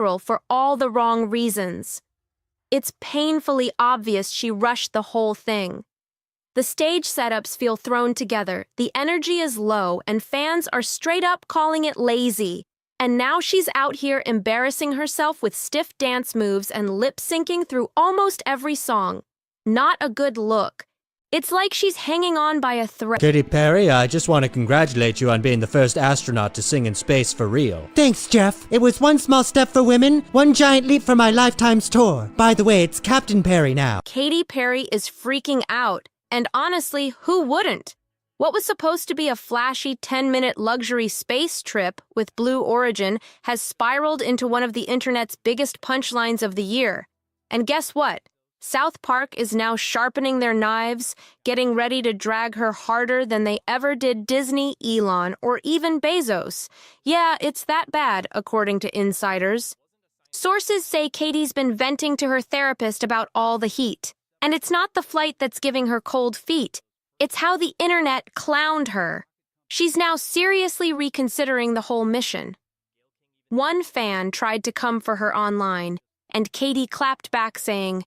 viral for all the wrong reasons. It's painfully obvious she rushed the whole thing. The stage setups feel thrown together, the energy is low, and fans are straight up calling it lazy. And now she's out here embarrassing herself with stiff dance moves and lip-syncing through almost every song. Not a good look. It's like she's hanging on by a thread. Katy Perry, I just want to congratulate you on being the first astronaut to sing in space for real. Thanks, Jeff. It was one small step for women, one giant leap for my Lifetime's tour. By the way, it's Captain Perry now. Katy Perry is freaking out. And honestly, who wouldn't? What was supposed to be a flashy 10-minute luxury space trip with Blue Origin has spiraled into one of the internet's biggest punchlines of the year. And guess what? South Park is now sharpening their knives, getting ready to drag her harder than they ever did Disney, Elon, or even Bezos. Yeah, it's that bad, according to insiders. Sources say Katy's been venting to her therapist about all the heat. And it's not the flight that's giving her cold feet. It's how the internet clowned her. She's now seriously reconsidering the whole mission. One fan tried to come for her online, and Katy clapped back saying,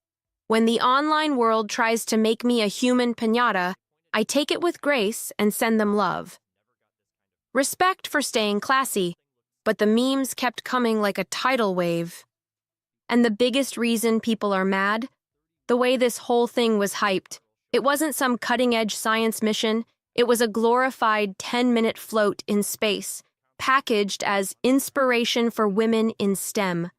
"When the online world tries to make me a human piñata, I take it with grace and send them love." Respect for staying classy, but the memes kept coming like a tidal wave. And the biggest reason people are mad? The way this whole thing was hyped. It wasn't some cutting-edge science mission. It was a glorified 10-minute float in space, packaged as inspiration for women in STEM.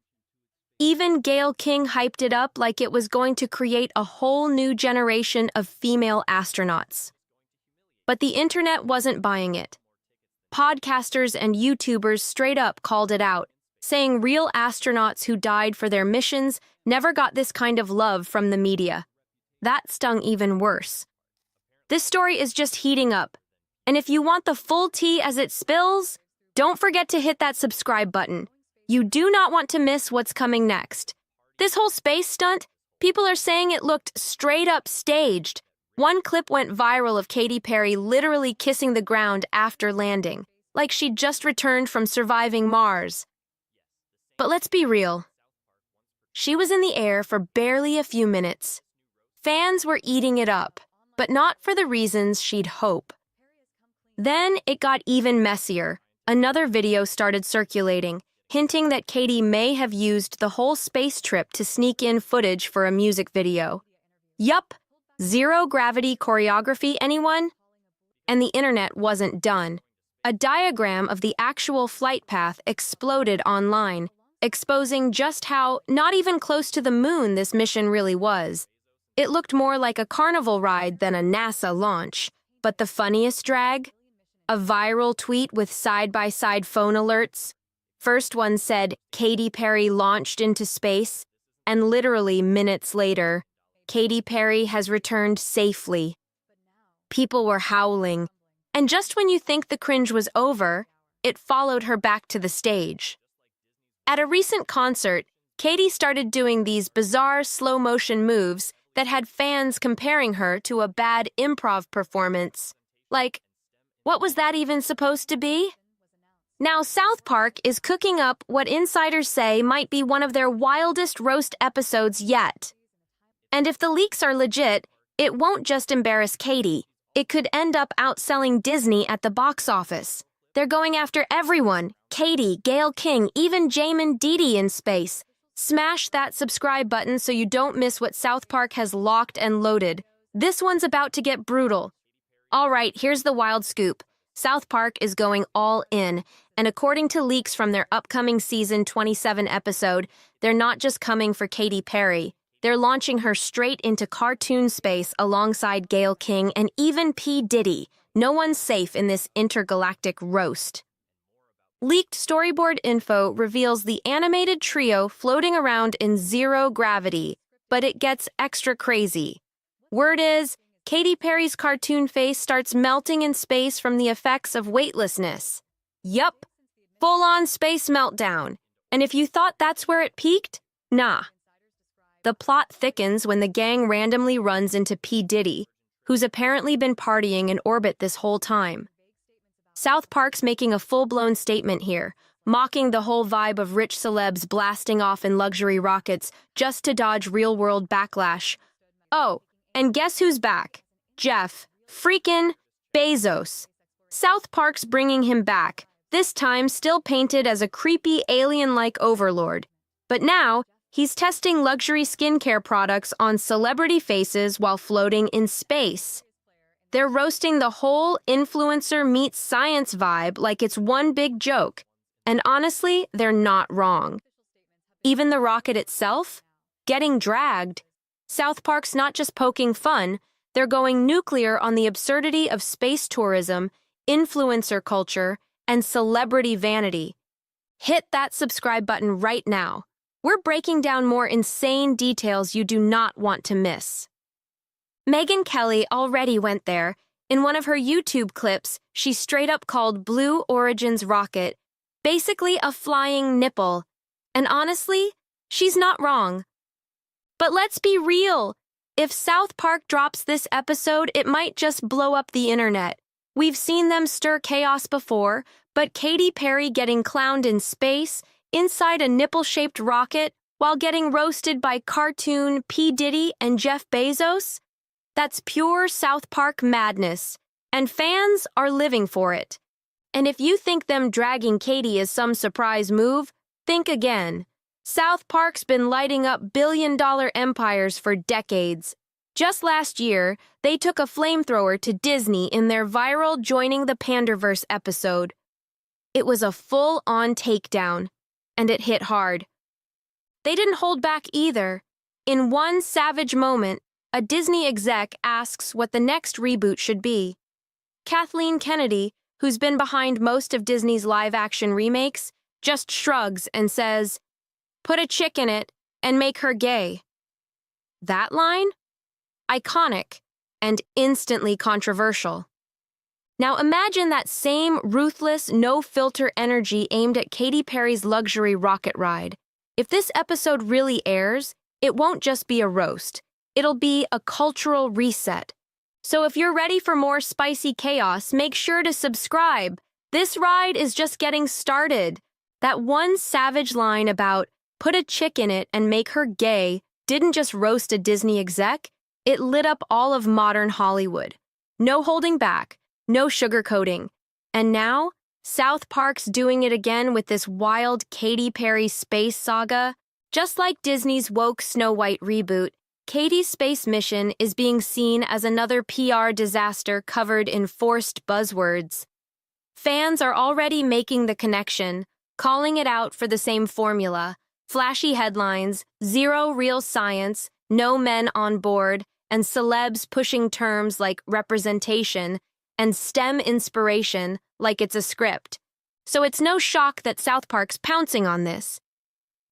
Even Gayle King hyped it up like it was going to create a whole new generation of female astronauts. But the internet wasn't buying it. Podcasters and YouTubers straight up called it out, saying real astronauts who died for their missions never got this kind of love from the media. That stung even worse. This story is just heating up. And if you want the full tea as it spills, don't forget to hit that subscribe button. You do not want to miss what's coming next. This whole space stunt, people are saying it looked straight up staged. One clip went viral of Katy Perry literally kissing the ground after landing, like she'd just returned from surviving Mars. But let's be real. She was in the air for barely a few minutes. Fans were eating it up, but not for the reasons she'd hope. Then it got even messier. Another video started circulating, hinting that Katy may have used the whole space trip to sneak in footage for a music video. Yup, zero-gravity choreography, anyone? And the internet wasn't done. A diagram of the actual flight path exploded online, exposing just how not even close to the moon this mission really was. It looked more like a carnival ride than a NASA launch. But the funniest drag? A viral tweet with side-by-side phone alerts. First one said, "Katy Perry launched into space," and literally minutes later, "Katy Perry has returned safely." People were howling, and just when you think the cringe was over, it followed her back to the stage. At a recent concert, Katy started doing these bizarre slow-motion moves that had fans comparing her to a bad improv performance. Like, what was that even supposed to be? Now, South Park is cooking up what insiders say might be one of their wildest roast episodes yet. And if the leaks are legit, it won't just embarrass Katy. It could end up outselling Disney at the box office. They're going after everyone. Katy, Gayle King, even Jamin Didi in space. Smash that subscribe button so you don't miss what South Park has locked and loaded. This one's about to get brutal. All right, here's the wild scoop. South Park is going all in, and according to leaks from their upcoming season 27 episode, they're not just coming for Katy Perry. They're launching her straight into cartoon space alongside Gayle King and even P. Diddy. No one's safe in this intergalactic roast. Leaked storyboard info reveals the animated trio floating around in zero gravity, but it gets extra crazy. Word is, Katy Perry's cartoon face starts melting in space from the effects of weightlessness. Yup, full-on space meltdown. And if you thought that's where it peaked, nah. The plot thickens when the gang randomly runs into P. Diddy, who's apparently been partying in orbit this whole time. South Park's making a full-blown statement here, mocking the whole vibe of rich celebs blasting off in luxury rockets just to dodge real-world backlash. Oh, and guess who's back? Jeff freaking Bezos. South Park's bringing him back, this time still painted as a creepy alien-like overlord. But now, he's testing luxury skincare products on celebrity faces while floating in space. They're roasting the whole influencer meets science vibe like it's one big joke. And honestly, they're not wrong. Even the rocket itself? Getting dragged. South Park's not just poking fun, they're going nuclear on the absurdity of space tourism, influencer culture, and celebrity vanity. Hit that subscribe button right now. We're breaking down more insane details you do not want to miss. Megyn Kelly already went there. In one of her YouTube clips, she straight up called Blue Origin's rocket basically a flying nipple. And honestly, she's not wrong. But let's be real. If South Park drops this episode, it might just blow up the internet. We've seen them stir chaos before, but Katy Perry getting clowned in space, inside a nipple-shaped rocket, while getting roasted by cartoon P. Diddy and Jeff Bezos? That's pure South Park madness, and fans are living for it. And if you think them dragging Katy is some surprise move, think again. South Park's been lighting up billion-dollar empires for decades. Just last year, they took a flamethrower to Disney in their viral Joining the Panderverse episode. It was a full-on takedown, and it hit hard. They didn't hold back either. In one savage moment, a Disney exec asks what the next reboot should be. Kathleen Kennedy, who's been behind most of Disney's live-action remakes, just shrugs and says, "Put a chick in it and make her gay." That line? Iconic and instantly controversial. Now imagine that same ruthless, no-filter energy aimed at Katy Perry's luxury rocket ride. If this episode really airs, it won't just be a roast. It'll be a cultural reset. So if you're ready for more spicy chaos, make sure to subscribe. This ride is just getting started. That one savage line about "put a chick in it and make her gay" didn't just roast a Disney exec, it lit up all of modern Hollywood. No holding back, no sugarcoating. And now, South Park's doing it again with this wild Katy Perry space saga. Just like Disney's woke Snow White reboot, Katy's space mission is being seen as another PR disaster covered in forced buzzwords. Fans are already making the connection, calling it out for the same formula: flashy headlines, zero real science, no men on board, and celebs pushing terms like representation and STEM inspiration like it's a script. So it's no shock that South Park's pouncing on this.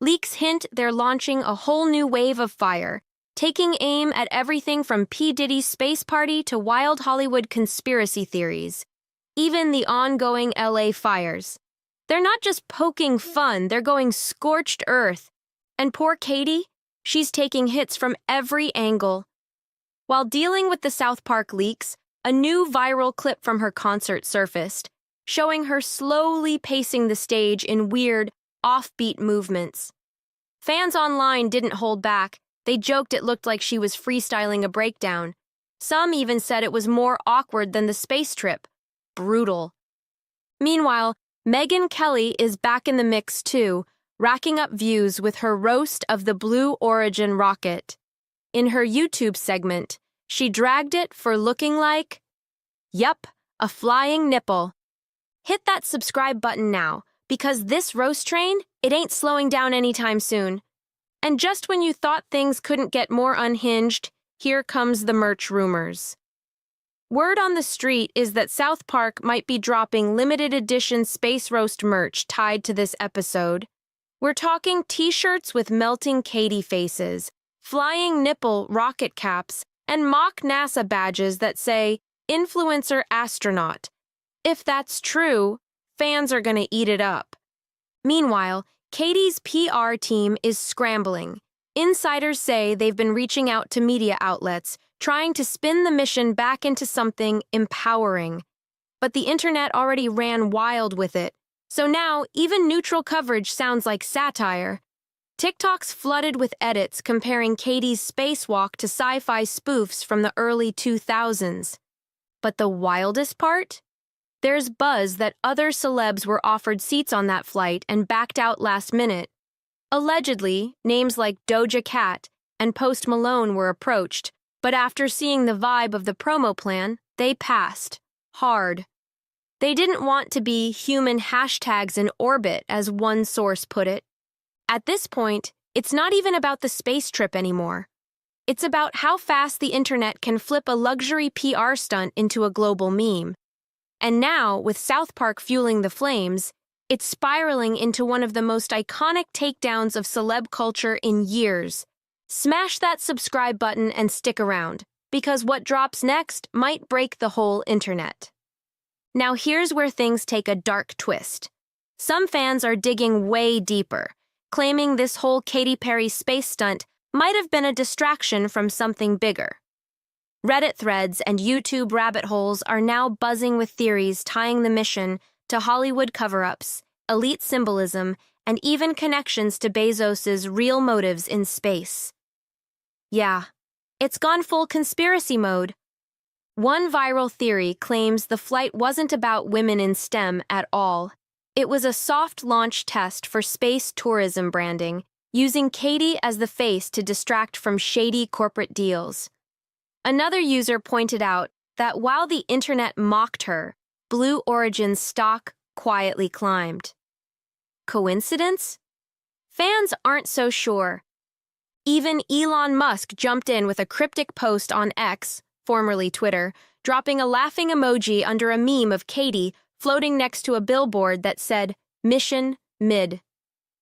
Leaks hint they're launching a whole new wave of fire, taking aim at everything from P. Diddy's space party to wild Hollywood conspiracy theories. Even the ongoing LA fires. They're not just poking fun, they're going scorched earth. And poor Katy, she's taking hits from every angle. While dealing with the South Park leaks, a new viral clip from her concert surfaced, showing her slowly pacing the stage in weird, offbeat movements. Fans online didn't hold back. They joked it looked like she was freestyling a breakdown. Some even said it was more awkward than the space trip. Brutal. Meanwhile, Megyn Kelly is back in the mix too, racking up views with her roast of the Blue Origin rocket. In her YouTube segment, she dragged it for looking like, yup, a flying nipple. Hit that subscribe button now, because this roast train, it ain't slowing down anytime soon. And just when you thought things couldn't get more unhinged, here comes the merch rumors. Word on the street is that South Park might be dropping limited edition Space Roast merch tied to this episode. We're talking t-shirts with melting Katy faces, flying nipple rocket caps, and mock NASA badges that say, "Influencer Astronaut." If that's true, fans are gonna eat it up. Meanwhile, Katy's PR team is scrambling. Insiders say they've been reaching out to media outlets, trying to spin the mission back into something empowering. But the internet already ran wild with it. So now, even neutral coverage sounds like satire. TikTok's flooded with edits comparing Katy's spacewalk to sci-fi spoofs from the early 2000s. But the wildest part? There's buzz that other celebs were offered seats on that flight and backed out last minute. Allegedly, names like Doja Cat and Post Malone were approached, but after seeing the vibe of the promo plan, they passed. Hard. They didn't want to be human hashtags in orbit, as one source put it. At this point, it's not even about the space trip anymore. It's about how fast the internet can flip a luxury PR stunt into a global meme. And now, with South Park fueling the flames, it's spiraling into one of the most iconic takedowns of celeb culture in years. Smash that subscribe button and stick around, because what drops next might break the whole internet. Now here's where things take a dark twist. Some fans are digging way deeper, claiming this whole Katy Perry space stunt might have been a distraction from something bigger. Reddit threads and YouTube rabbit holes are now buzzing with theories tying the mission to Hollywood cover-ups, elite symbolism, and even connections to Bezos's real motives in space. Yeah, it's gone full conspiracy mode. One viral theory claims the flight wasn't about women in STEM at all. It was a soft launch test for space tourism branding, using Katy as the face to distract from shady corporate deals. Another user pointed out that while the internet mocked her, Blue Origin's stock quietly climbed. Coincidence? Fans aren't so sure. Even Elon Musk jumped in with a cryptic post on X, formerly Twitter, dropping a laughing emoji under a meme of Katy floating next to a billboard that said, "Mission Mid."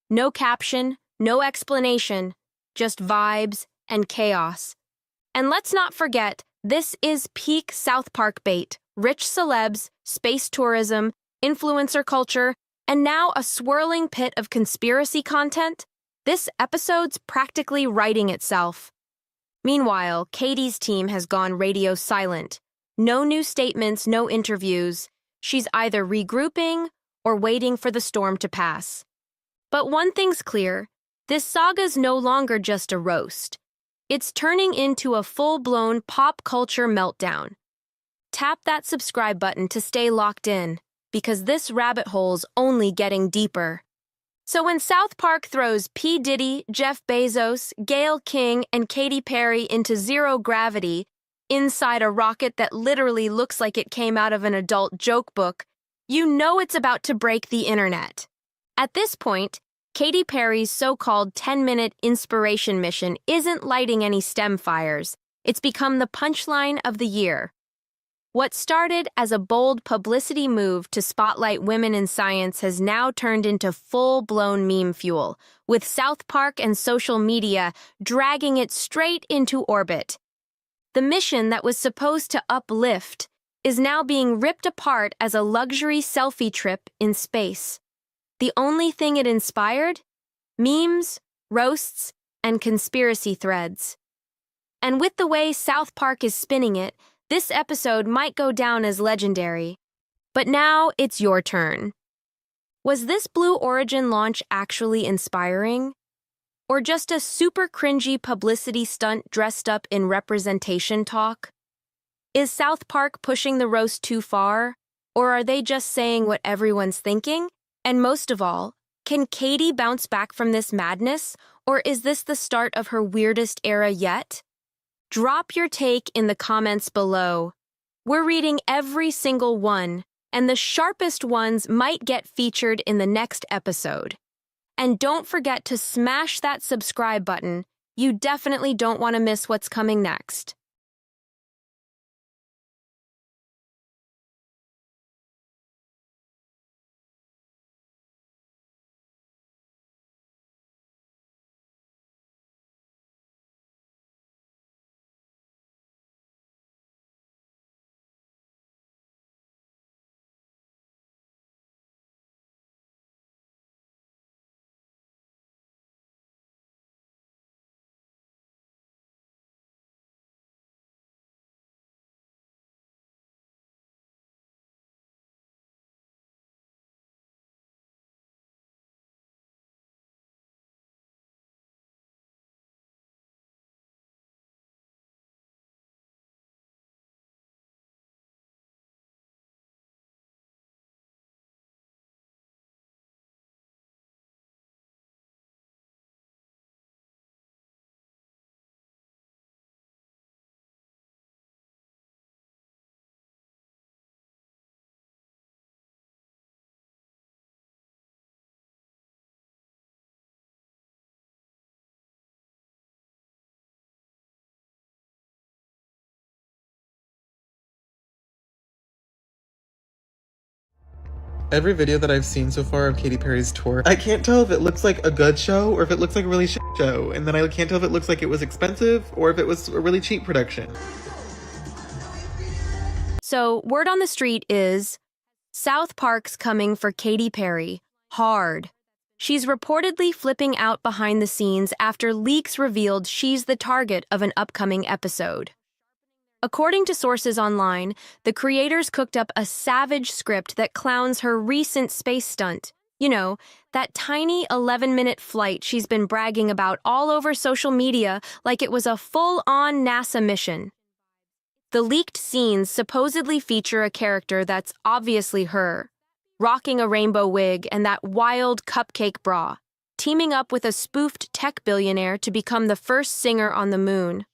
No caption, no explanation, just vibes and chaos. And let's not forget, this is peak South Park bait. Rich celebs, space tourism, influencer culture, and now a swirling pit of conspiracy content. This episode's practically writing itself. Meanwhile, Katy's team has gone radio silent. No new statements, no interviews. She's either regrouping or waiting for the storm to pass. But one thing's clear, this saga's no longer just a roast. It's turning into a full-blown pop culture meltdown. Tap that subscribe button to stay locked in, because this rabbit hole's only getting deeper. So when South Park throws P. Diddy, Jeff Bezos, Gayle King, and Katy Perry into zero gravity, inside a rocket that literally looks like it came out of an adult joke book, you know it's about to break the internet. At this point, Katy Perry's so-called 10-minute inspiration mission isn't lighting any STEM fires. It's become the punchline of the year. What started as a bold publicity move to spotlight women in science has now turned into full-blown meme fuel, with South Park and social media dragging it straight into orbit. The mission that was supposed to uplift is now being ripped apart as a luxury selfie trip in space. The only thing it inspired? Memes, roasts, and conspiracy threads. And with the way South Park is spinning it, this episode might go down as legendary. But now it's your turn. Was this Blue Origin launch actually inspiring? Or just a super cringy publicity stunt dressed up in representation talk? Is South Park pushing the roast too far? Or are they just saying what everyone's thinking? And most of all, can Katy bounce back from this madness? Or is this the start of her weirdest era yet? Drop your take in the comments below. We're reading every single one, and the sharpest ones might get featured in the next episode. And don't forget to smash that subscribe button. You definitely don't want to miss what's coming next. Every video that I've seen so far of Katy Perry's tour, I can't tell if it looks like a good show or if it looks like a really shit show, and then I can't tell if it looks like it was expensive or if it was a really cheap production. So, word on the street is South Park's coming for Katy Perry, hard. She's reportedly flipping out behind the scenes after leaks revealed she's the target of an upcoming episode. According to sources online, the creators cooked up a savage script that clowns her recent space stunt. You know, that tiny 11-minute flight she's been bragging about all over social media like it was a full-on NASA mission. The leaked scenes supposedly feature a character that's obviously her, rocking a rainbow wig and that wild cupcake bra, teaming up with a spoofed tech billionaire to become the first singer on the moon.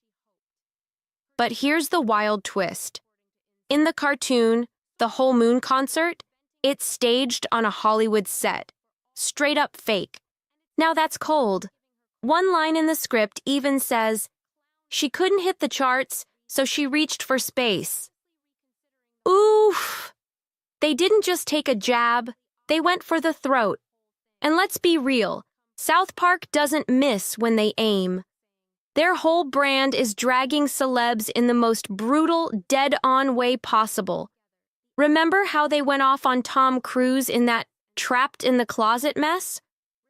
But here's the wild twist. In the cartoon, the whole moon concert, it's staged on a Hollywood set. Straight up fake. Now that's cold. One line in the script even says, "She couldn't hit the charts, so she reached for space." Oof! They didn't just take a jab, they went for the throat. And let's be real, South Park doesn't miss when they aim. Their whole brand is dragging celebs in the most brutal, dead-on way possible. Remember how they went off on Tom Cruise in that trapped in the closet mess?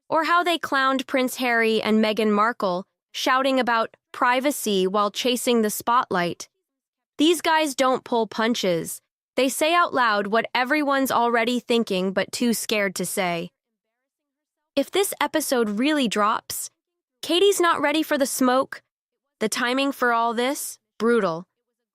Or how they clowned Prince Harry and Meghan Markle, shouting about privacy while chasing the spotlight? These guys don't pull punches. They say out loud what everyone's already thinking but too scared to say. If this episode really drops, Katy's not ready for the smoke. The timing for all this? Brutal.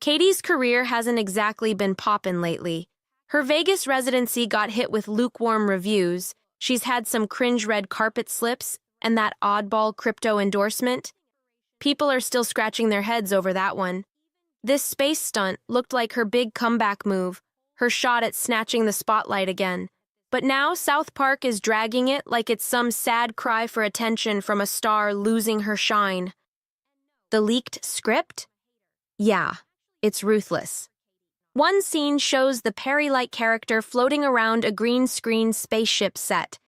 Katy's career hasn't exactly been poppin' lately. Her Vegas residency got hit with lukewarm reviews. She's had some cringe red carpet slips and that oddball crypto endorsement. People are still scratching their heads over that one. This space stunt looked like her big comeback move, her shot at snatching the spotlight again. But now South Park is dragging it like it's some sad cry for attention from a star losing her shine. The leaked script? Yeah, it's ruthless. One scene shows the Perry-like character floating around a green screen spaceship set,